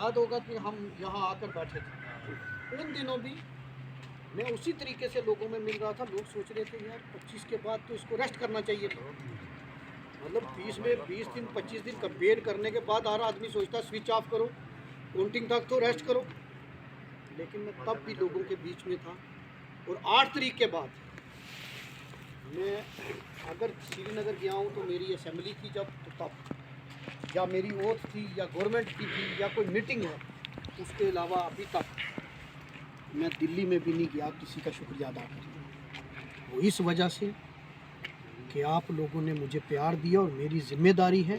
याद होगा कि हम यहाँ आकर बैठे थे उन दिनों भी मैं उसी तरीके से लोगों में मिल रहा था। लोग सोच रहे थे यार 25 के बाद तो इसको रेस्ट करना चाहिए था, मतलब 20 दिन 25 दिन कंपेयर करने के बाद हर आदमी सोचता स्विच ऑफ करो, काउंटिंग तक तो रेस्ट करो। लेकिन मैं तब भी लोगों के बीच में था। और 8 तारीख के बाद मैं अगर श्रीनगर गया हूँ तो मेरी असेंबली थी जब, तो तब, या मेरी ओथ थी या गवर्नमेंट की थी या कोई मीटिंग है, उसके अलावा अभी तक मैं दिल्ली में भी नहीं गया किसी का शुक्रिया अदा करने। वो इस वजह से कि आप लोगों ने मुझे प्यार दिया और मेरी जिम्मेदारी है।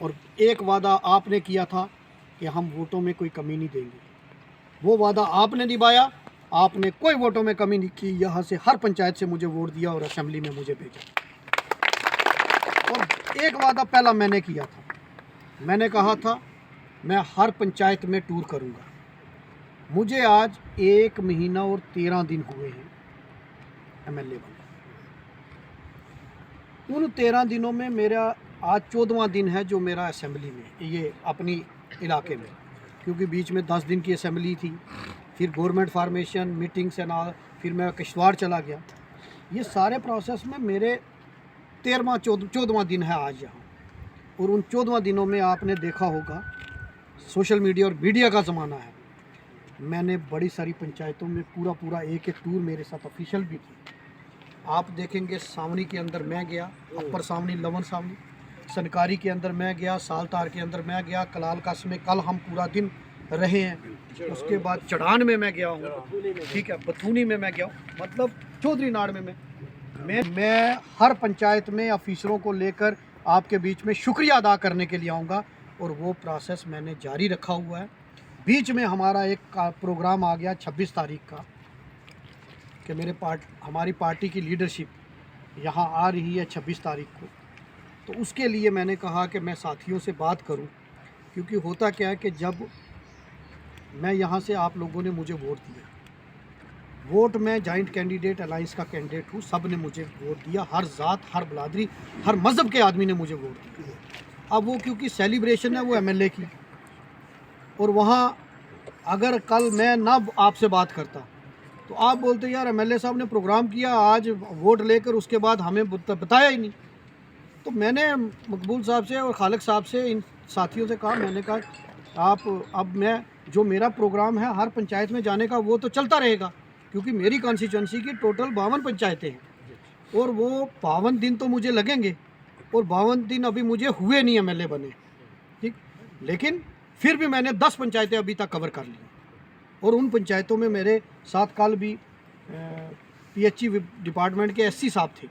और एक वादा आपने किया था कि हम वोटों में कोई कमी नहीं देंगे, वो वादा आपने निभाया। आपने कोई वोटों में कमी नहीं की, यहाँ से हर पंचायत से मुझे वोट दिया और असेंबली में मुझे भेजा। और एक वादा पहला मैंने किया था, मैंने कहा था मैं हर पंचायत में टूर करूँगा। मुझे आज 1 महीना और 13 दिन हुए हैं एमएलए बने। उन 13 दिनों में मेरा आज 14वां दिन है जो मेरा असेंबली में, ये अपनी इलाके में, क्योंकि बीच में 10 दिन की असेंबली थी, फिर government formation meetings and all, फिर मैं किश्तवाड़ चला गया। ये सारे प्रोसेस में मेरे 14वां दिन है आज यहाँ। और उन 14वां दिनों में आपने देखा होगा सोशल मीडिया और मीडिया का ज़माना है, मैंने बड़ी सारी पंचायतों में पूरा एक टूर मेरे साथ ऑफिशियल भी की। आप देखेंगे सावनी के अंदर मैं गया, अपर सावनी, लवन सावनी, सनकारी के अंदर मैं गया, सालतार के अंदर मैं गया, कलाल कास में कल हम पूरा दिन रहे हैं। उसके बाद चढ़ान में मैं गया हूँ, ठीक है, बथूनी में मैं गया हूँ, मतलब चौधरी नाड़ में मैं हर पंचायत में अफिसरों को लेकर आपके बीच में शुक्रिया अदा करने के लिए आऊँगा। और वो प्रोसेस मैंने जारी रखा हुआ है। बीच में हमारा एक प्रोग्राम आ गया 26 तारीख का कि हमारी पार्टी की लीडरशिप यहाँ आ रही है 26 तारीख को। तो उसके लिए मैंने कहा कि मैं साथियों से बात करूं, क्योंकि होता क्या है कि जब मैं यहाँ से, आप लोगों ने मुझे वोट दिया, वोट मैं जॉइंट कैंडिडेट अलायंस का कैंडिडेट हूँ, सब ने मुझे वोट दिया, हर ज़ात, हर बलादरी, हर मज़हब के आदमी ने मुझे वोट दिया। अब वो क्योंकि सेलिब्रेशन है वो एमएलए की, और वहाँ अगर कल मैं ना आपसे बात करता तो आप बोलते यार एमएलए साहब ने प्रोग्राम किया आज वोट लेकर, उसके बाद हमें बताया ही नहीं। तो मैंने मकबूल साहब से और खालिक साहब से, इन साथियों से कहा, मैंने कहा आप, अब मैं जो मेरा प्रोग्राम है हर पंचायत में जाने का वो तो चलता रहेगा, क्योंकि मेरी कॉन्स्टिट्यूंसी की टोटल 52 पंचायतें हैं और वो 52 दिन तो मुझे लगेंगे, और 52 दिन अभी मुझे हुए नहीं एमएलए बने, ठीक। लेकिन फिर भी मैंने 10 पंचायतें अभी तक कवर कर ली, और उन पंचायतों में मेरे साथ कल भी पीएचई डिपार्टमेंट के एससी साहब थे,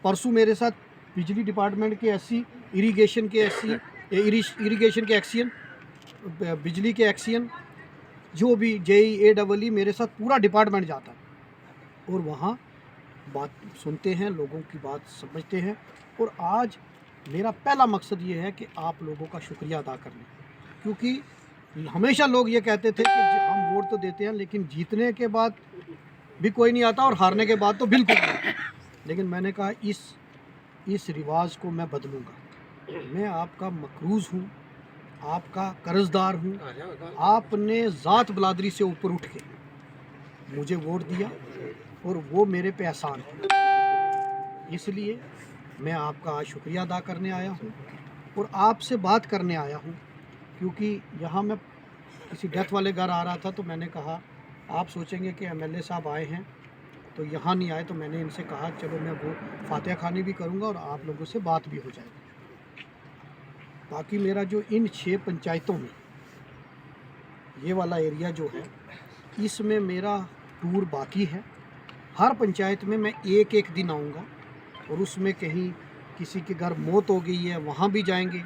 परसों मेरे साथ बिजली डिपार्टमेंट के एससी, इरिगेशन के एससी, इरिगेशन के एक्सियन, बिजली के एक्सियन, जो भी जेई AEE मेरे साथ पूरा डिपार्टमेंट जाता है और वहाँ बात सुनते हैं, लोगों की बात समझते हैं। और आज मेरा पहला मकसद ये है कि आप लोगों का शुक्रिया अदा करना, क्योंकि हमेशा लोग ये कहते थे कि हम वोट तो देते हैं लेकिन जीतने के बाद भी कोई नहीं आता और हारने के बाद तो बिल्कुल नहीं। लेकिन मैंने कहा इस रिवाज को मैं बदलूँगा। मैं आपका मकरूज़ हूँ, आपका कर्जदार हूँ। आपने ज़ात बलादरी से ऊपर उठ के मुझे वोट दिया और वो मेरे पे एहसान है, इसलिए मैं आपका आज शुक्रिया अदा करने आया हूँ और आपसे बात करने आया हूँ। क्योंकि यहाँ मैं किसी डेथ वाले घर आ रहा था तो मैंने कहा आप सोचेंगे कि एमएलए साहब आए हैं तो यहाँ नहीं आए, तो मैंने इनसे कहा चलो मैं वो फातिहा खानी भी करूँगा और आप लोगों से बात भी हो जाएगी। बाकी मेरा जो इन 6 पंचायतों में ये वाला एरिया जो है, इसमें मेरा टूर बाकी है। हर पंचायत में मैं एक दिन आऊँगा और उसमें कहीं किसी के घर मौत हो गई है वहाँ भी जाएंगे,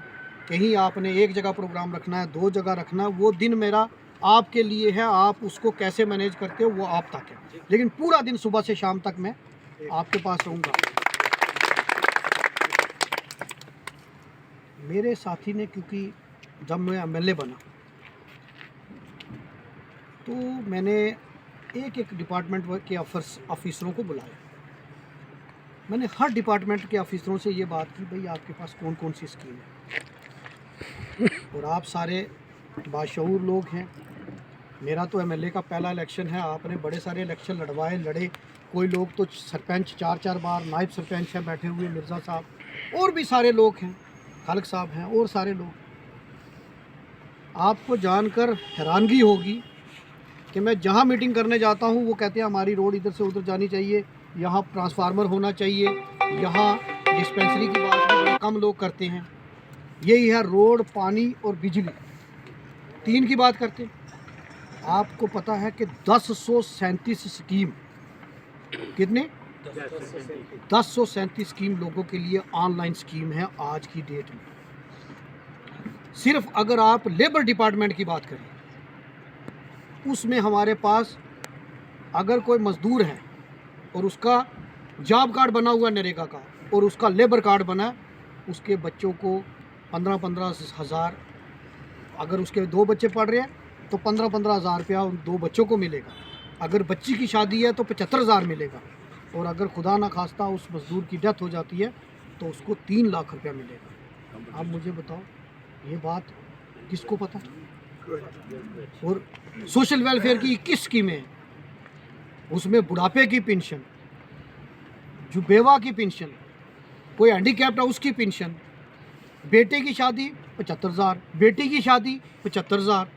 कहीं आपने एक जगह प्रोग्राम रखना है, 2 जगह रखना है, वो दिन मेरा आपके लिए है। आप उसको कैसे मैनेज करते हो वो आप तक है, लेकिन पूरा दिन सुबह से शाम तक मैं आपके पास रहूँगा। मेरे साथी ने, क्योंकि जब मैं एमएलए बना तो मैंने एक डिपार्टमेंट के ऑफिसरों को बुलाया। मैंने हर डिपार्टमेंट के ऑफिसरों से ये बात की, भाई आपके पास कौन कौन सी स्कीम है, और आप सारे बाशऊर लोग हैं। मेरा तो एमएलए का पहला इलेक्शन है, आपने बड़े सारे इलेक्शन लड़े, कोई लोग तो सरपंच 4-4 बार, नायब सरपंच हैं बैठे हुए, मिर्ज़ा साहब, और भी सारे लोग हैं, खालिक साहब हैं और सारे लोग। आपको जानकर हैरानगी होगी कि मैं जहाँ मीटिंग करने जाता हूँ वो कहते हैं हमारी रोड इधर से उधर जानी चाहिए, यहाँ ट्रांसफार्मर होना चाहिए, यहाँ डिस्पेंसरी की बात भी बड़े कम लोग करते हैं। यही है रोड, पानी और बिजली, 3 की बात करते हैं। आपको पता है कि 1037 स्कीम, कितने 1037 स्कीम लोगों के लिए ऑनलाइन स्कीम है आज की डेट में। सिर्फ अगर आप लेबर डिपार्टमेंट की बात करें, उसमें हमारे पास अगर कोई मज़दूर है और उसका जॉब कार्ड बना हुआ नरेगा का और उसका लेबर कार्ड बना है, उसके बच्चों को 15-15 हज़ार, अगर उसके 2 बच्चे पढ़ रहे हैं तो 15-15 हज़ार रुपया उन 2 बच्चों को मिलेगा। अगर बच्ची की शादी है तो 75 हज़ार मिलेगा, और अगर खुदा ना खास्ता उस मज़दूर की डेथ हो जाती है तो उसको 3 लाख रुपया मिलेगा। आप मुझे बताओ ये बात किसको पता है? और सोशल वेलफेयर की 21 स्कीमें हैं, उसमें बुढ़ापे की पेंशन, जो बेवा की पेंशन, कोई हैंडीकैप्ड है उसकी पेंशन, बेटे की शादी 75 हज़ार, बेटी की शादी 75 हज़ार,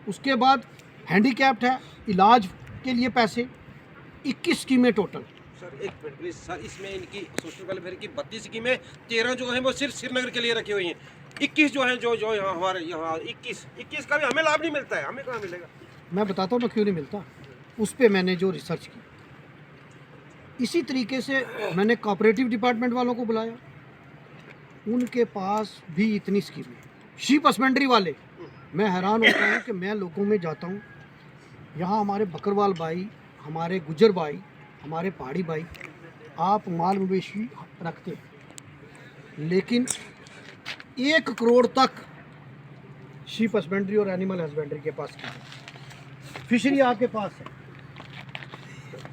उसके बाद हैंडीकैप्ड है इलाज के लिए पैसे, 21 स्कीमें टोटल। सर एक मिनट प्लीज सर, इसमें इनकी सोशल वेलफेयर की 32 स्कीमें, 13 जो हैं वो सिर्फ श्रीनगर के लिए रखी हुई हैं, 21 जो हैं जो यहाँ हमारे यहाँ 21 का भी हमें लाभ नहीं मिलता है, हमें कहाँ मिलेगा? मैं बताता हूँ ना क्यों नहीं मिलता। उस पर मैंने जो रिसर्च की, इसी तरीके से मैंने कोऑपरेटिव डिपार्टमेंट वालों को बुलाया, उनके पास भी इतनी स्कीमें। शीप हस्बेंड्री वाले, मैं हैरान होता हूँ कि मैं लोगों में जाता हूँ, यहाँ हमारे बकरवाल भाई, हमारे गुजर भाई, हमारे पहाड़ी भाई, आप माल मवेशी रखते हैं लेकिन 1 करोड़ तक शीप हस्बेंड्री और एनिमल हस्बेंड्री के पास है, फिशरी आपके पास है।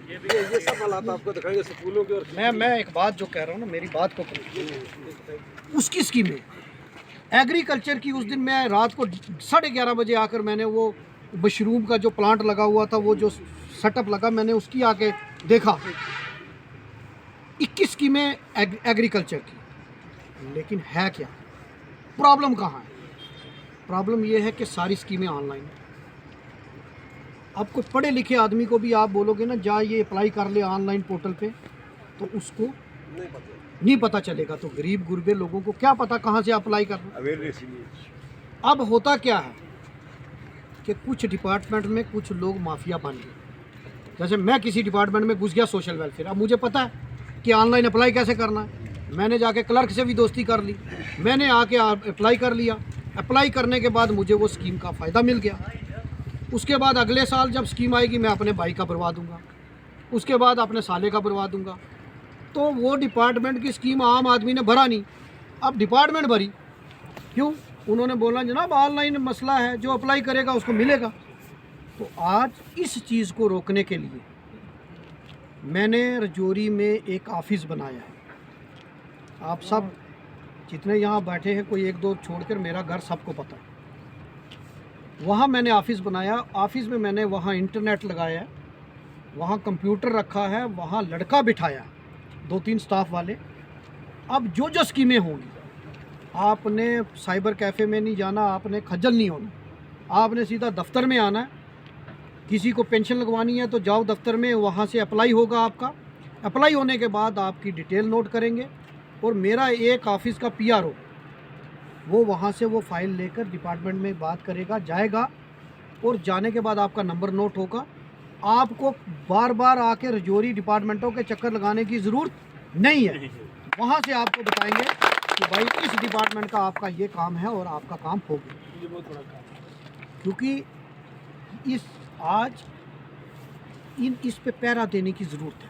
ये सब हालात आपको दिखाएंगे स्कूलों के। और मैं एक बात जो कह रहा हूँ ना, मेरी बात को उसकी स्कीम है एग्रीकल्चर की। उस दिन मैं रात को 11:30 बजे आकर मैंने वो मशरूम का जो प्लांट लगा हुआ था, वो जो सेटअप लगा, मैंने उसकी आके देखा, 21 स्कीमें एग्रीकल्चर की। लेकिन है क्या प्रॉब्लम? कहाँ है प्रॉब्लम? ये है कि सारी स्कीमें ऑनलाइन है। अब कुछ पढ़े लिखे आदमी को भी आप बोलोगे ना जा ये अप्लाई कर ले ऑनलाइन पोर्टल पे, तो उसको नहीं पता चलेगा। तो गरीब गुरबे लोगों को क्या पता कहाँ से अप्लाई करना। अवेयरनेस। अब होता क्या है कि कुछ डिपार्टमेंट में कुछ लोग माफिया बन गए। जैसे मैं किसी डिपार्टमेंट में घुस गया सोशल वेलफेयर, अब मुझे पता है कि ऑनलाइन अप्लाई कैसे करना है, मैंने जाके क्लर्क से भी दोस्ती कर ली, मैंने आके अप्लाई कर लिया। अप्लाई करने के बाद मुझे वो स्कीम का फ़ायदा मिल गया। उसके बाद अगले साल जब स्कीम आएगी मैं अपने भाई का भरवा दूंगा, उसके बाद अपने साले का भरवा दूंगा। तो वो डिपार्टमेंट की स्कीम आम आदमी ने भरा नहीं, अब डिपार्टमेंट भरी। क्यों? उन्होंने बोला जनाब ऑनलाइन मसला है, जो अप्लाई करेगा उसको मिलेगा। तो आज इस चीज़ को रोकने के लिए मैंने रजौरी में एक ऑफिस बनाया है। आप सब जितने यहाँ बैठे हैं, कोई 1-2 छोड़कर मेरा घर सबको पता है। वहाँ मैंने ऑफिस बनाया, ऑफिस में मैंने वहाँ इंटरनेट लगाया है, वहाँ कंप्यूटर रखा है, वहाँ लड़का बिठाया 2-3 स्टाफ वाले। अब जो जो स्कीमें होंगी, आपने साइबर कैफ़े में नहीं जाना, आपने खज्जल नहीं होना, आपने सीधा दफ्तर में आना है। किसी को पेंशन लगवानी है तो जाओ दफ्तर में, वहाँ से अप्लाई होगा आपका। अप्लाई होने के बाद आपकी डिटेल नोट करेंगे और मेरा एक ऑफिस का PRO वो वहाँ से वो फाइल लेकर डिपार्टमेंट में बात करेगा, जाएगा, और जाने के बाद आपका नंबर नोट होगा। आपको बार बार आके रजौरी डिपार्टमेंटों के चक्कर लगाने की ज़रूरत नहीं है। वहाँ से आपको बताएंगे कि भाई इस डिपार्टमेंट का आपका ये काम है और आपका काम हो गया। ये बहुत बड़ा काम है, क्योंकि इस पे पहरा देने की ज़रूरत है।